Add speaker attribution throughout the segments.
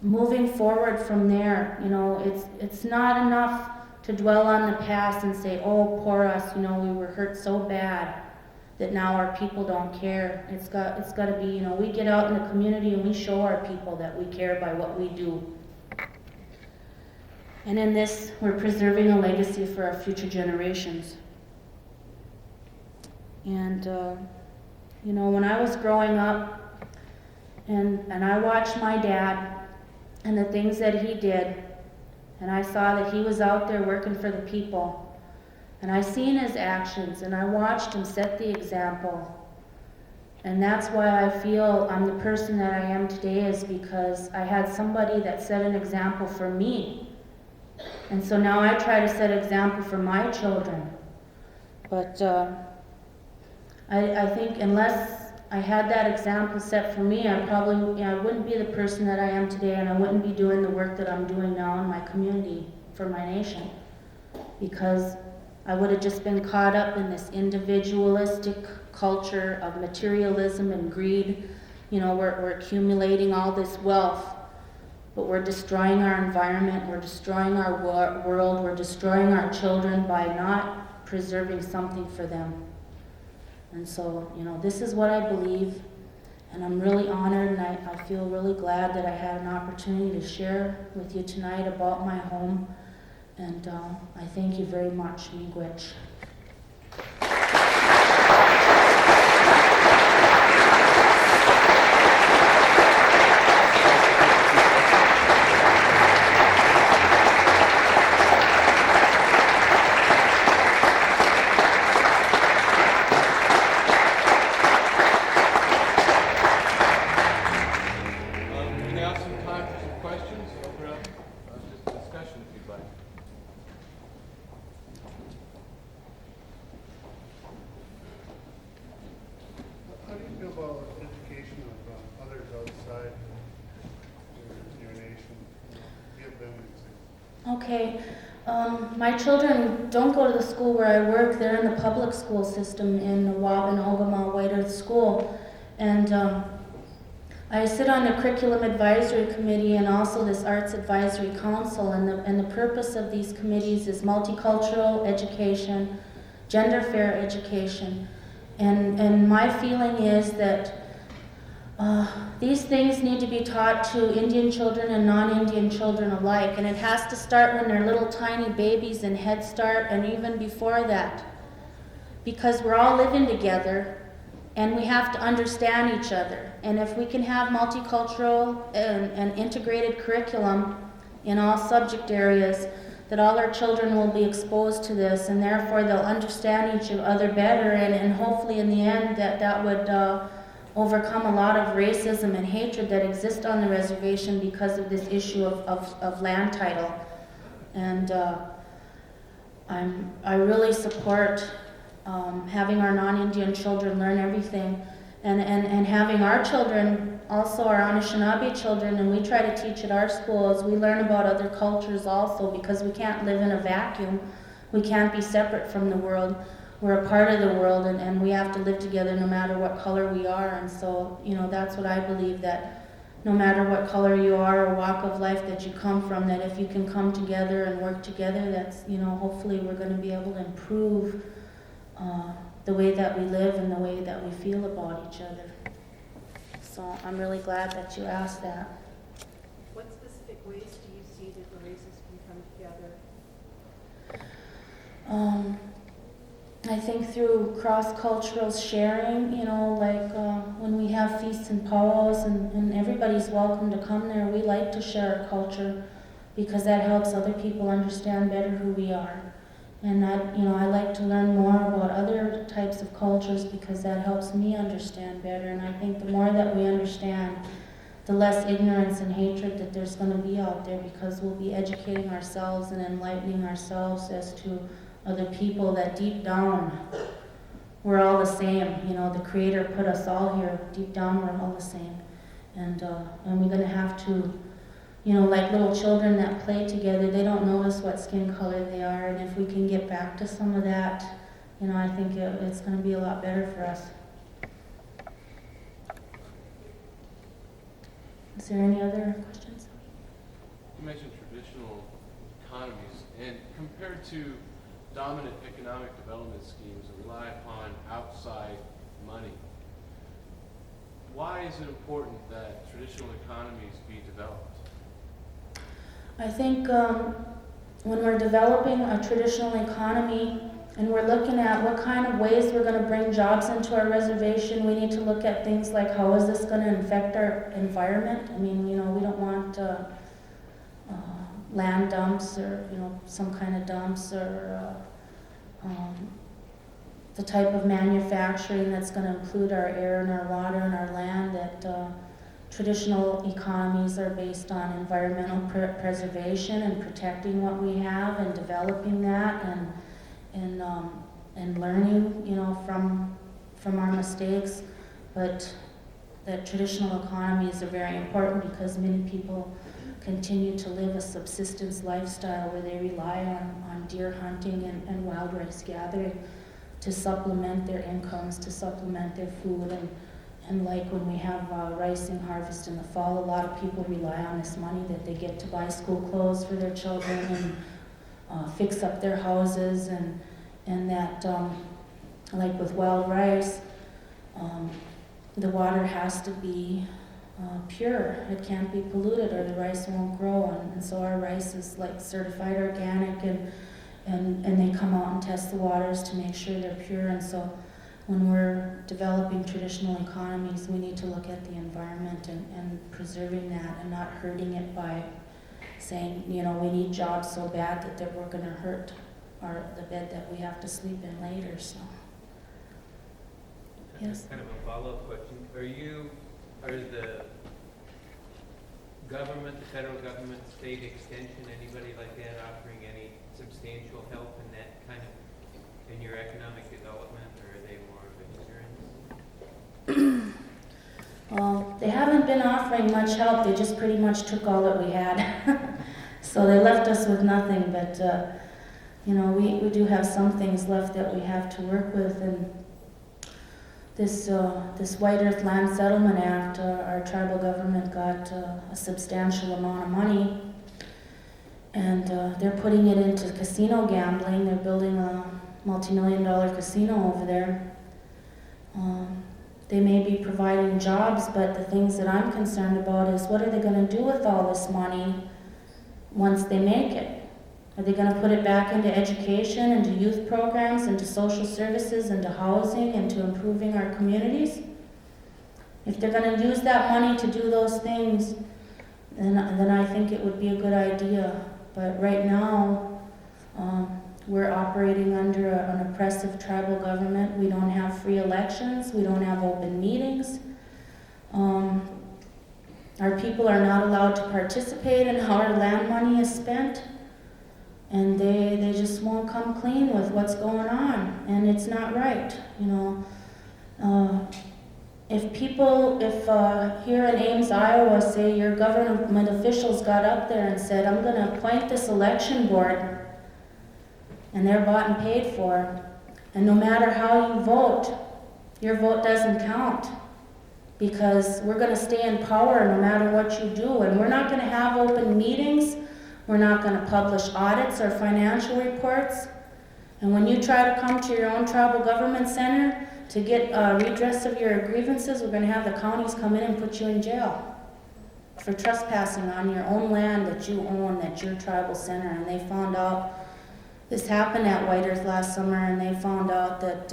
Speaker 1: moving forward from there, it's not enough to dwell on the past and say, oh, poor us, we were hurt so bad that now our people don't care. It's got to be, we get out in the community and we show our people that we care by what we do. And in this, we're preserving a legacy for our future generations. And, when I was growing up and I watched my dad and the things that he did, and I saw that he was out there working for the people, and I seen his actions, and I watched him set the example. And that's why I feel I'm the person that I am today, is because I had somebody that set an example for me. And so now I try to set an example for my children. But I think unless I had that example set for me, I wouldn't be the person that I am today, and I wouldn't be doing the work that I'm doing now in my community for my nation. Because I would have just been caught up in this individualistic culture of materialism and greed. We're accumulating all this wealth, but we're destroying our environment, we're destroying our world, we're destroying our children by not preserving something for them. And so, this is what I believe, and I'm really honored, and I feel really glad that I had an opportunity to share with you tonight about my home. And I thank you very much, Miigwech.
Speaker 2: We now have some time for some questions. Open up just a discussion if you'd like.
Speaker 3: How do you feel about education of others outside your nation? Give them an example.
Speaker 1: Okay, my children don't go to the school where I work. They're in the public school system in the Waban Ogama White Earth School. And I sit on the Curriculum Advisory Committee and also this Arts Advisory Council. And the purpose of these committees is multicultural education, gender fair education. And my feeling is that these things need to be taught to Indian children and non-Indian children alike, and it has to start when they're little tiny babies in Head Start and even before that, because we're all living together and we have to understand each other. And if we can have multicultural and integrated curriculum in all subject areas, that all our children will be exposed to this, and therefore they'll understand each other better, and hopefully in the end that would overcome a lot of racism and hatred that exist on the reservation because of this issue of land title. And I really support having our non-Indian children learn everything, and having our children, also our Anishinaabe children, and we try to teach at our schools, we learn about other cultures also, because we can't live in a vacuum. We can't be separate from the world. We're a part of the world, and we have to live together no matter what color we are. And so, that's what I believe, that no matter what color you are or walk of life that you come from, that if you can come together and work together, that's, hopefully we're going to be able to improve the way that we live and the way that we feel about each other. So I'm really glad that you asked that.
Speaker 4: What specific ways do you see that the races can come together?
Speaker 1: I think through cross-cultural sharing, when we have feasts and powwows and everybody's welcome to come there, we like to share our culture because that helps other people understand better who we are. And I like to learn more about other types of cultures because that helps me understand better. And I think the more that we understand, the less ignorance and hatred that there's going to be out there, because we'll be educating ourselves and enlightening ourselves as to other people, that deep down we're all the same. The Creator put us all here. Deep down we're all the same. And we're going to have to, like little children that play together, they don't notice what skin color they are. And if we can get back to some of that, I think it's going to be a lot better for us. Is there any other questions?
Speaker 2: you mentioned traditional economies, and compared to dominant economic development schemes that rely upon outside money, why is it important that traditional economies be developed?
Speaker 1: I think when we're developing a traditional economy and we're looking at what kind of ways we're going to bring jobs into our reservation, we need to look at things like how is this going to affect our environment. I mean, we don't want land dumps or, some kind of dumps or the type of manufacturing that's going to include our air and our water and our land. That traditional economies are based on environmental preservation and protecting what we have and developing that and learning, from our mistakes. But that traditional economies are very important because many people continue to live a subsistence lifestyle where they rely on deer hunting and wild rice gathering to supplement their incomes, to supplement their food. And like when we have ricing harvest in the fall, a lot of people rely on this money that they get to buy school clothes for their children and fix up their houses, and that, like with wild rice, the water has to be pure. It can't be polluted or the rice won't grow. And so our rice is like certified organic, and they come out and test the waters to make sure they're pure. And so when we're developing traditional economies, we need to look at the environment and preserving that and not hurting it by saying, we need jobs so bad that we're going to hurt the bed that we have to sleep in later. So, yes.
Speaker 5: Kind of a follow-up question. Are the government, the federal government, state extension, anybody like that offering any substantial help in that kind of, in your economic development, or are they more of a hindrance?
Speaker 1: Well, they haven't been offering much help. They just pretty much took all that we had. So they left us with nothing, but we do have some things left that we have to work with. And this White Earth Land Settlement Act, our tribal government got a substantial amount of money, and they're putting it into casino gambling. They're building a multi-million-dollar casino over there. They may be providing jobs, but the things that I'm concerned about is what are they going to do with all this money once they make it? Are they going to put it back into education, into youth programs, into social services, into housing, into improving our communities? If they're going to use that money to do those things, then I think it would be a good idea. But right now, we're operating under an oppressive tribal government. We don't have free elections. We don't have open meetings. Our people are not allowed to participate in how our land money is spent. And they just won't come clean with what's going on. And it's not right, If here in Ames, Iowa, say your government officials got up there and said, I'm going to appoint this election board, and they're bought and paid for, and no matter how you vote, your vote doesn't count, because we're going to stay in power no matter what you do, and we're not going to have open meetings, we're not going to publish audits or financial reports, and when you try to come to your own tribal government center to get redress of your grievances, we're going to have the counties come in and put you in jail for trespassing on your own land that you own, that's your tribal center. And they found out, this happened at White Earth last summer, and they found out that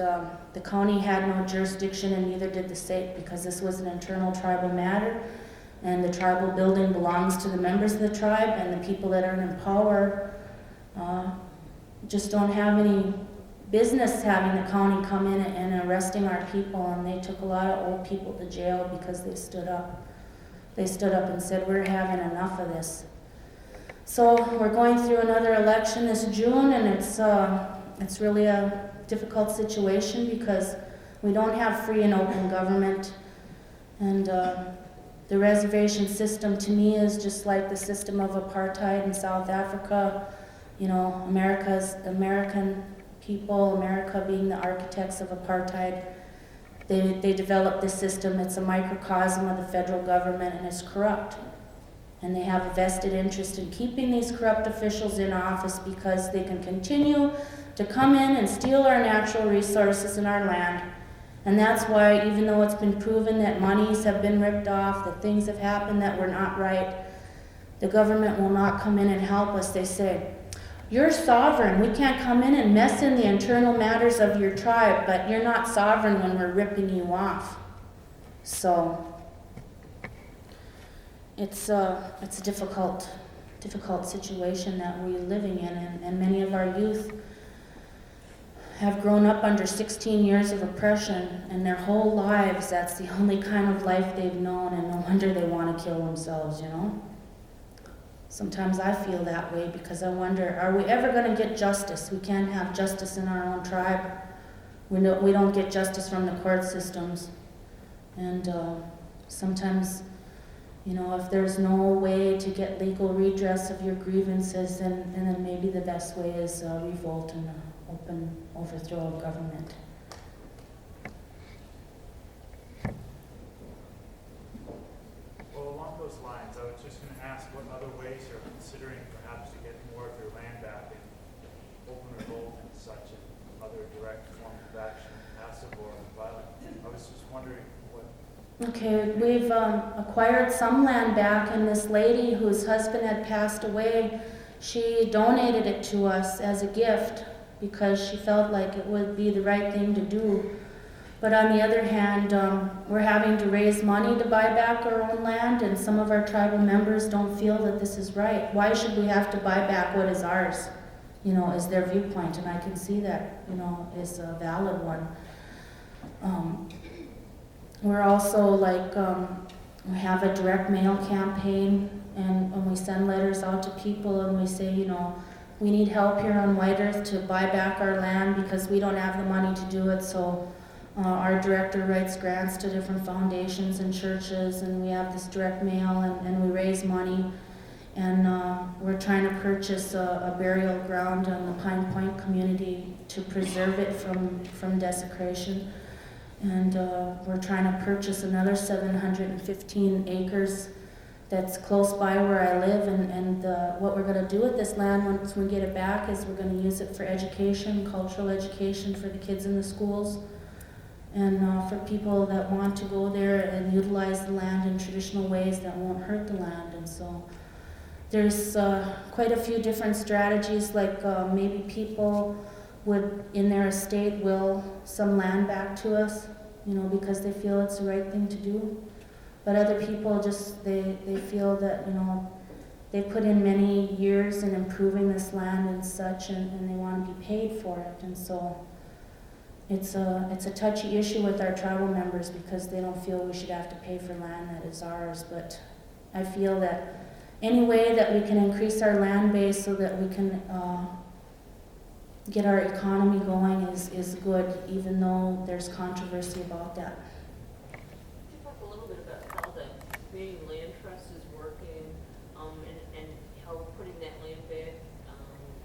Speaker 1: the county had no jurisdiction, and neither did the state, because this was an internal tribal matter, and the tribal building belongs to the members of the tribe, and the people that are in power just don't have any business having the county come in and arresting our people. And they took a lot of old people to jail because they stood up. They stood up and said, we're having enough of this. So we're going through another election this June, and it's really a difficult situation because we don't have free and open government. And the reservation system to me is just like the system of apartheid in South Africa. American people, America being the architects of apartheid, they developed this system. It's a microcosm of the federal government, and it's corrupt. And they have a vested interest in keeping these corrupt officials in office because they can continue to come in and steal our natural resources and our land. And that's why, even though it's been proven that monies have been ripped off, that things have happened that were not right, the government will not come in and help us. They say, you're sovereign. We can't come in and mess in the internal matters of your tribe, but you're not sovereign when we're ripping you off. So it's a difficult situation that we're living in, and many of our youth have grown up under 16 years of oppression, and their whole lives that's the only kind of life they've known, and no wonder they want to kill themselves, you know. Sometimes I feel that way because I wonder, are we ever going to get justice? We can't have justice in our own tribe. We don't get justice from the court systems. And sometimes, you know, if there's no way to get legal redress of your grievances, then maybe the best way is revolt and open overthrow of government.
Speaker 6: Well, along those lines, I was just going to ask what other ways you're considering perhaps to get more of your land back in open revolt and such, and other direct forms of action, passive or violent. I was just wondering what.
Speaker 1: Okay, we've acquired some land back, and this lady whose husband had passed away, she donated it to us as a gift because she felt like it would be the right thing to do. But on the other hand, we're having to raise money to buy back our own land, and some of our tribal members don't feel that this is right. Why should we have to buy back what is ours? You know, is their viewpoint, and I can see that, you know, is a valid one. We're also like, we have a direct mail campaign, and when we send letters out to people and we say, you know, we need help here on White Earth to buy back our land because we don't have the money to do it, so our director writes grants to different foundations and churches, and we have this direct mail, and we raise money, and we're trying to purchase a burial ground in the Pine Point community to preserve it from desecration. And we're trying to purchase another 715 acres that's close by where I live, and what we're going to do with this land once we get it back is we're going to use it for education, cultural education for the kids in the schools, and for people that want to go there and utilize the land in traditional ways that won't hurt the land. And so there's quite a few different strategies, like maybe people would, in their estate, will some land back to us, you know, because they feel it's the right thing to do. But other people just, they feel that, you know, they put in many years in improving this land and such, and they want to be paid for it. And so it's a touchy issue with our tribal members because they don't feel we should have to pay for land that is ours. But I feel that any way that we can increase our land base so that we can get our economy going is good, even though there's controversy about that.
Speaker 7: Could you talk a little bit about how the Community Land Trust is working, and how putting that land back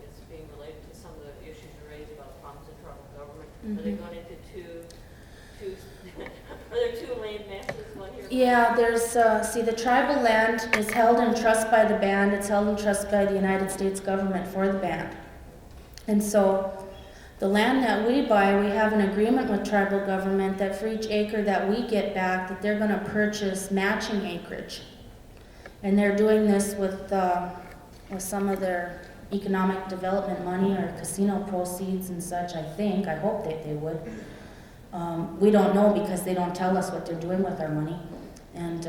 Speaker 7: is being related to some of the issues you raised about problems in tribal government? Are they going into two are there two land masses, one here?
Speaker 1: Yeah, there's, see, the tribal land is held in trust by the band. It's held in trust by the United States government for the band. And so the land that we buy, we have an agreement with tribal government that for each acre that we get back, that they're going to purchase matching acreage. And they're doing this with some of their economic development money or casino proceeds and such, I think. I hope that they would. We don't know because they don't tell us what they're doing with our money. And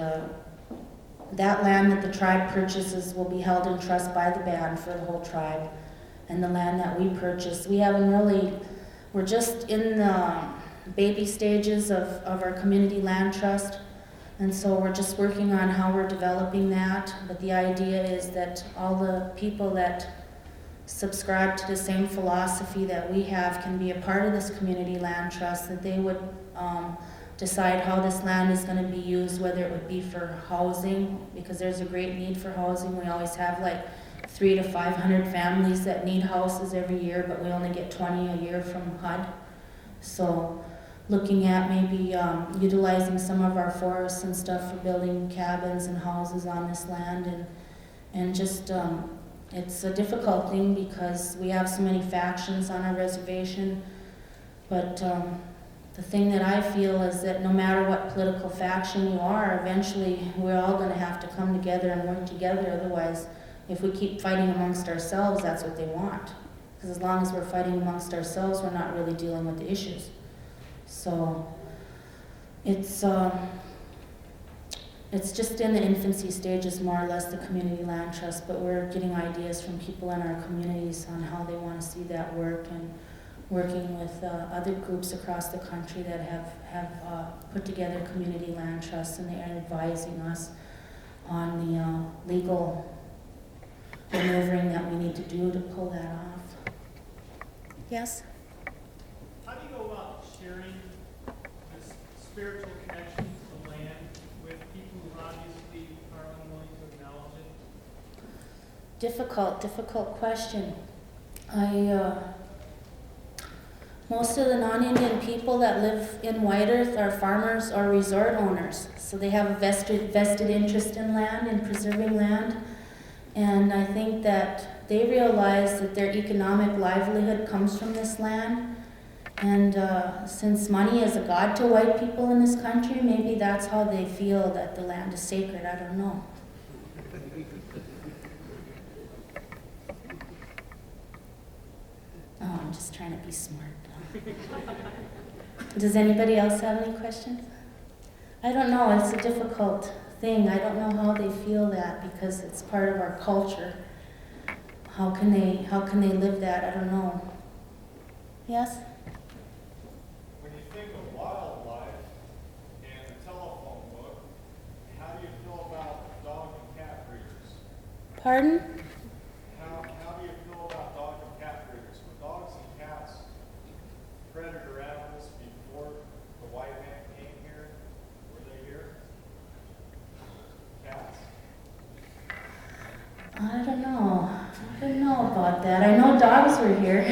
Speaker 1: that land that the tribe purchases will be held in trust by the band for the whole tribe. And the land that we purchase, we're just in the baby stages of our community land trust. And so we're just working on how we're developing that. But the idea is that all the people that subscribe to the same philosophy that we have can be a part of this community land trust, that they would decide how this land is going to be used, whether it would be for housing, because there's a great need for housing. We always have like 300 to 500 families that need houses every year, but we only get 20 a year from HUD. So looking at maybe utilizing some of our forests and stuff for building cabins and houses on this land, And just, it's a difficult thing because we have so many factions on our reservation. But the thing that I feel is that no matter what political faction you are, eventually we're all going to have to come together and work together. Otherwise, if we keep fighting amongst ourselves, that's what they want. Because as long as we're fighting amongst ourselves, we're not really dealing with the issues. So it's just in the infancy stages, more or less, the community land trust, but we're getting ideas from people in our communities on how they want to see that work, and working with other groups across the country that have put together community land trusts, and they are advising us on the legal maneuvering that we need to do to pull that off. Yes?
Speaker 8: How do you go about sharing this spiritual connection to the land with people who obviously are unwilling to acknowledge it?
Speaker 1: Difficult question. Most of the non-Indian people that live in White Earth are farmers or resort owners. So they have a vested interest in land and preserving land. And I think that they realize that their economic livelihood comes from this land. And since money is a god to white people in this country, maybe that's how they feel that the land is sacred. I don't know. Oh, I'm just trying to be smart. Does anybody else have any questions? I don't know. It's a difficult thing. I don't know how they feel that because it's part of our culture. How can they live that? I don't know. Yes?
Speaker 9: When you think of wildlife and the telephone book, how do you feel about dog and cat breeders?
Speaker 1: Pardon?
Speaker 9: How do you feel about dog and cat breeders? Were dogs and cats predator animals before the white man came here? Were they here? Cats?
Speaker 1: I don't know. I don't know about that. I know dogs were here.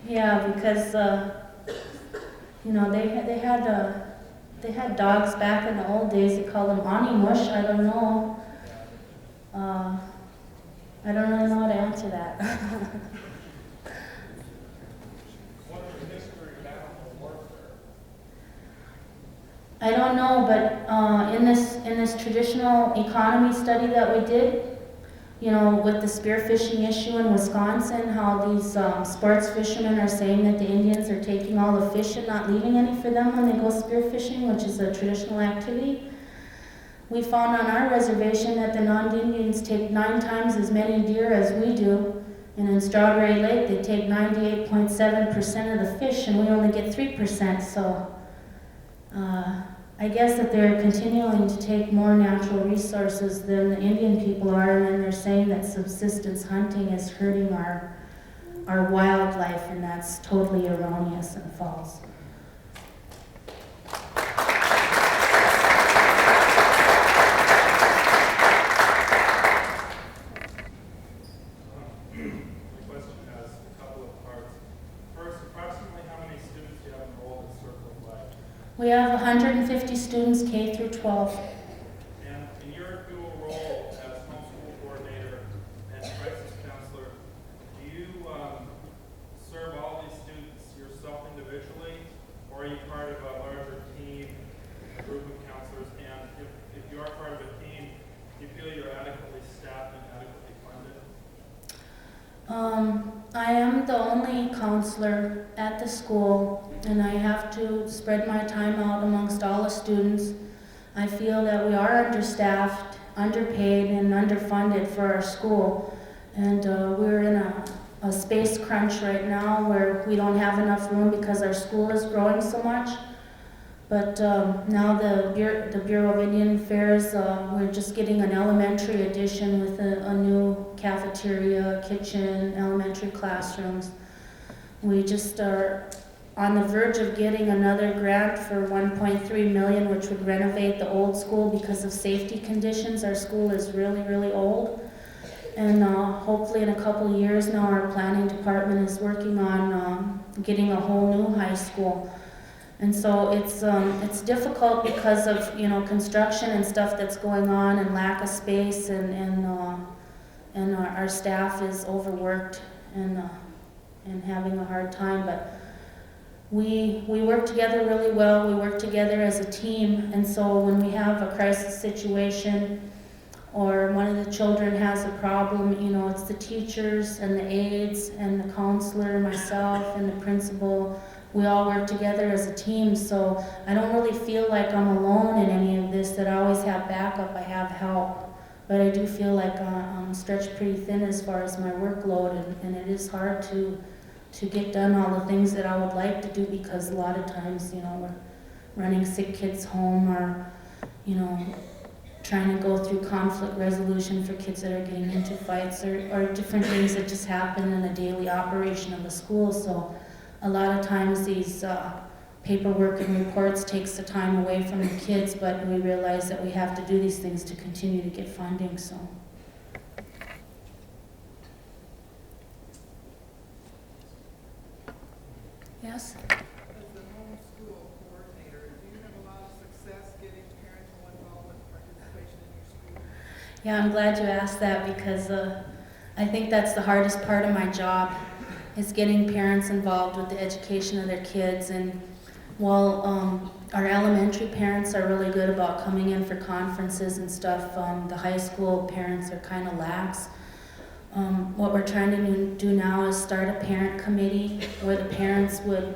Speaker 1: Yeah, because they had dogs back in the old days. They called them Animush. I don't know. I don't really know how to answer that.
Speaker 9: What is the history of animal warfare?
Speaker 1: I don't know, but in this traditional economy study that we did, with the spearfishing issue in Wisconsin, how these sports fishermen are saying that the Indians are taking all the fish and not leaving any for them when they go spearfishing, which is a traditional activity. We found on our reservation that the non-Indians take 9 times as many deer as we do, and in Strawberry Lake they take 98.7% of the fish, and we only get 3%. So I guess that they're continuing to take more natural resources than the Indian people are, and then they're saying that subsistence hunting is hurting our wildlife, and that's totally erroneous and false.
Speaker 6: My question has a couple of parts. First, approximately how many students do you have enrolled in Circle of Life?
Speaker 1: We have 150 students K through 12.
Speaker 6: And in your dual role as homeschool coordinator and crisis counselor, do you serve all these students yourself individually, or are you part of a larger team, a group of counselors? And if you are part of a team, do you feel you're adequately staffed and adequately funded?
Speaker 1: I am the only counselor at the school, and I have to spread my time out amongst all the students. I feel that we are understaffed, underpaid, and underfunded for our school. And we're in a space crunch right now where we don't have enough room because our school is growing so much. But now the Bureau of Indian Affairs, we're just getting an elementary addition with a new cafeteria, kitchen, elementary classrooms. We just are on the verge of getting another grant for $1.3 million, which would renovate the old school because of safety conditions. Our school is really, really old. And hopefully in a couple of years now, our planning department is working on getting a whole new high school. And so it's difficult because of, you know, construction and stuff that's going on and lack of space and our staff is overworked and having a hard time, but we work together really well. We work together as a team, and so when we have a crisis situation or one of the children has a problem, you know, it's the teachers and the aides and the counselor, myself and the principal. We all work together as a team, so I don't really feel like I'm alone in any of this, that I always have backup, I have help. But I do feel like I'm stretched pretty thin as far as my workload, and it is hard to get done all the things that I would like to do, because a lot of times, you know, we're running sick kids home, or, you know, trying to go through conflict resolution for kids that are getting into fights, or different things that just happen in the daily operation of the school. So a lot of times these paperwork and reports takes the time away from the kids, but we realize that we have to do these things to continue to get funding, so. Yes?
Speaker 10: As the homeschool coordinator, do you have a lot of success getting parental involvement and participation in your school?
Speaker 1: Yeah, I'm glad you asked that, because I think that's the hardest part of my job, is getting parents involved with the education of their kids. And while our elementary parents are really good about coming in for conferences and stuff, the high school parents are kind of lax. What we're trying to do now is start a parent committee where the parents would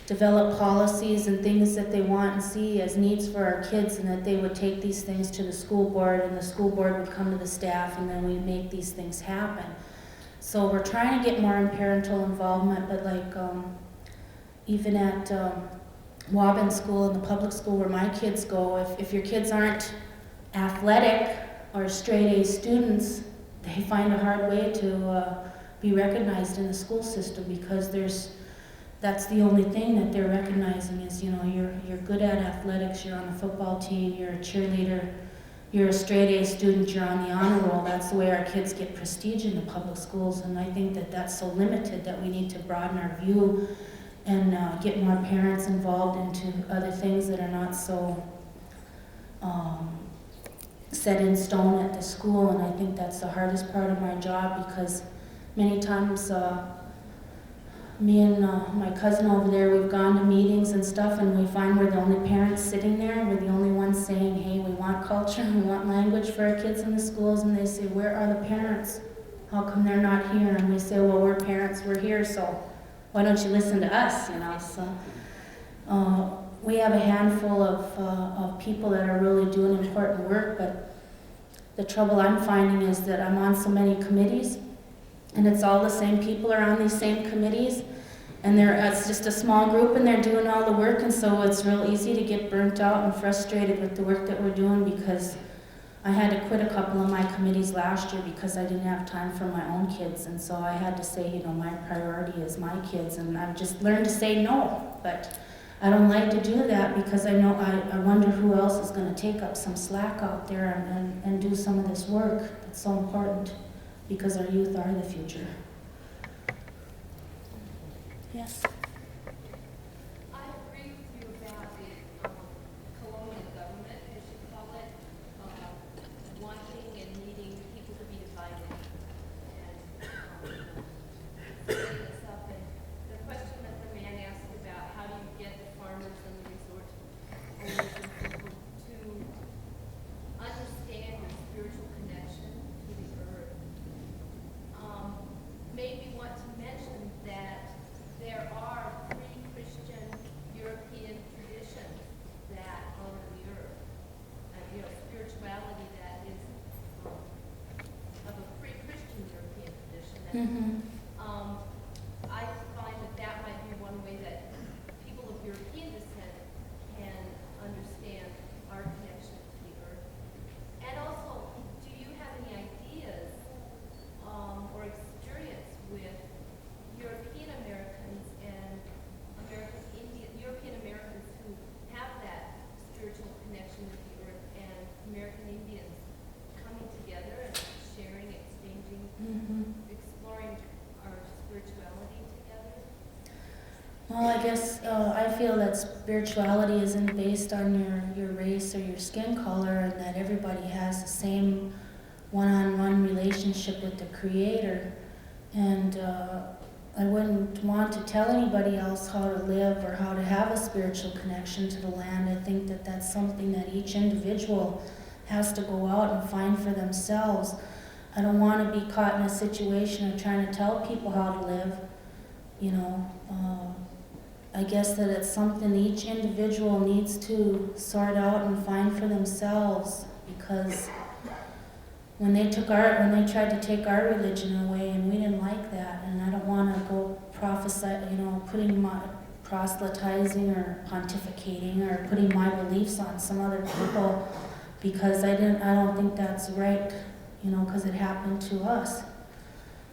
Speaker 1: develop policies and things that they want and see as needs for our kids, and that they would take these things to the school board, and the school board would come to the staff, and then we make these things happen. So we're trying to get more in parental involvement, but like even at Waubun School, in the public school where my kids go, if your kids aren't athletic or straight A students, they find a hard way to be recognized in the school system, because that's the only thing that they're recognizing is, you know, you're good at athletics, you're on a football team, you're a cheerleader, you're a straight A student, you're on the honor roll. That's the way our kids get prestige in the public schools, and I think that that's so limited that we need to broaden our view and get more parents involved into other things that are not so set in stone at the school. And I think that's the hardest part of my job, because many times me and my cousin over there, we've gone to meetings and stuff, and we find we're the only parents sitting there. We're the only ones saying, hey, we want culture, we want language for our kids in the schools. And they say, where are the parents? How come they're not here? And we say, well, we're parents, we're here, so why don't you listen to us, you know? So we have a handful of people that are really doing important work, but the trouble I'm finding is that I'm on so many committees, and it's all the same people are on these same committees, and it's just a small group, and they're doing all the work, and so it's real easy to get burnt out and frustrated with the work that we're doing, because I had to quit a couple of my committees last year because I didn't have time for my own kids, and so I had to say, you know, my priority is my kids, and I've just learned to say no. But I don't like to do that, because I know I wonder who else is going to take up some slack out there and do some of this work that's so important, because our youth are the future. Yes?
Speaker 11: I agree with you about the colonial government, as you call it, wanting and needing people to be divided and setting this up. And the question that the man asked about, how do you get the farmers and the resort owners and people to understand your spiritual connection to the earth? Made me want to mention that there are pre-Christian European traditions that honor the earth, you know, spirituality that is of a pre-Christian European tradition. And, I find that might be one way that people of European descent can understand our connection to the earth. And also, do you have any ideas or experience with European Americans and European Americans who have that spiritual connection with the earth, and American Indians coming together and sharing, exchanging, exploring
Speaker 1: Well, I guess I feel that spirituality isn't based on your race or your skin color, and that everybody has the same one-on-one relationship with the Creator. And I wouldn't want to tell anybody else how to live or how to have a spiritual connection to the land. I think that that's something that each individual has to go out and find for themselves. I don't want to be caught in a situation of trying to tell people how to live. You know, I guess that it's something each individual needs to sort out and find for themselves, because when they tried to take our religion away, and we didn't like that, and I don't want to go proselytizing or pontificating or putting my beliefs on some other people, because I don't think that's right, because it happened to us.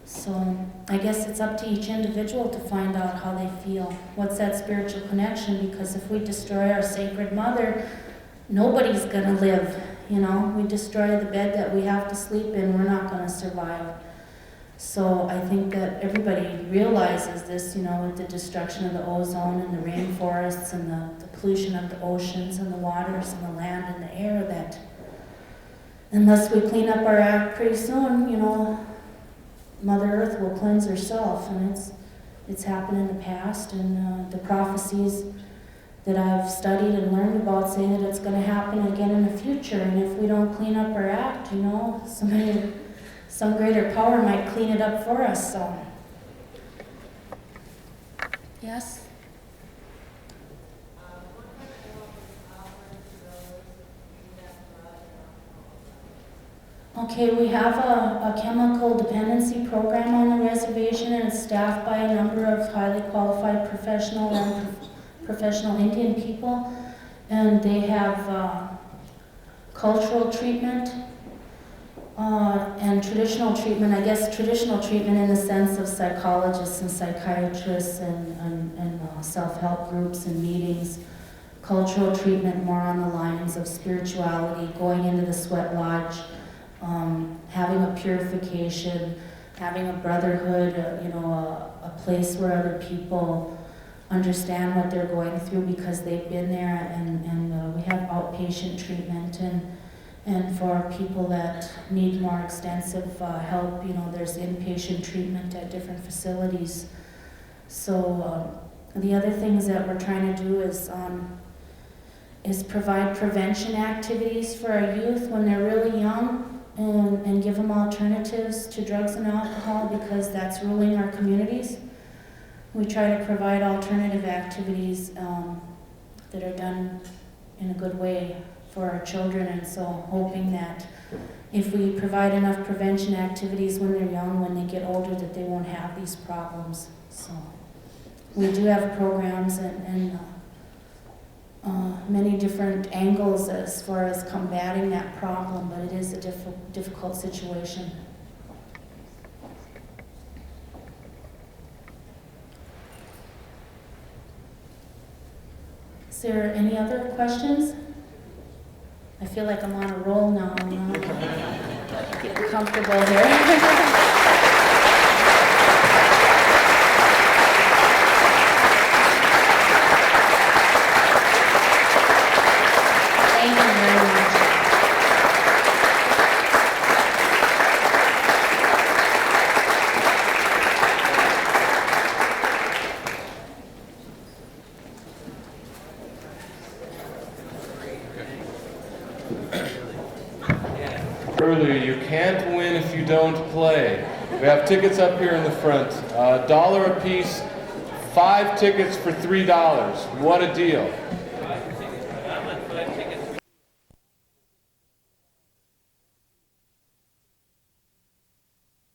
Speaker 1: So I guess it's up to each individual to find out how they feel. What's that spiritual connection? Because if we destroy our sacred mother, nobody's gonna live. We destroy the bed that we have to sleep in, we're not gonna survive. So I think that everybody realizes this, with the destruction of the ozone and the rainforests and the pollution of the oceans and the waters and the land and the air, that unless we clean up our act pretty soon, Mother Earth will cleanse herself. And it's happened in the past, and the prophecies that I've studied and learned about say that it's going to happen again in the future. And if we don't clean up our act, some greater power might clean it up for us. So, yes? Okay, we have a chemical dependency program on the reservation, and it's staffed by a number of highly qualified professional Indian people, and they have cultural treatment and traditional treatment. I guess traditional treatment in the sense of psychologists and psychiatrists and self-help groups and meetings. Cultural treatment more on the lines of spirituality, going into the sweat lodge, having a purification, having a brotherhood, a place where other people understand what they're going through because they've been there, and we have outpatient treatment, and for people that need more extensive help, there's inpatient treatment at different facilities. So the other things that we're trying to do is provide prevention activities for our youth when they're really young, and give them alternatives to drugs and alcohol, because that's ruling our communities. We try to provide alternative activities that are done in a good way for our children, and so hoping that if we provide enough prevention activities when they're young, when they get older, that they won't have these problems. So we do have programs and many different angles as far as combating that problem, but it is a difficult situation. Is there any other questions? I feel like I'm on a roll now. I'm getting comfortable here.
Speaker 2: Earlier, you can't win if you don't play. We have tickets up here in the front. $1 a piece, 5 tickets for $3. What a deal.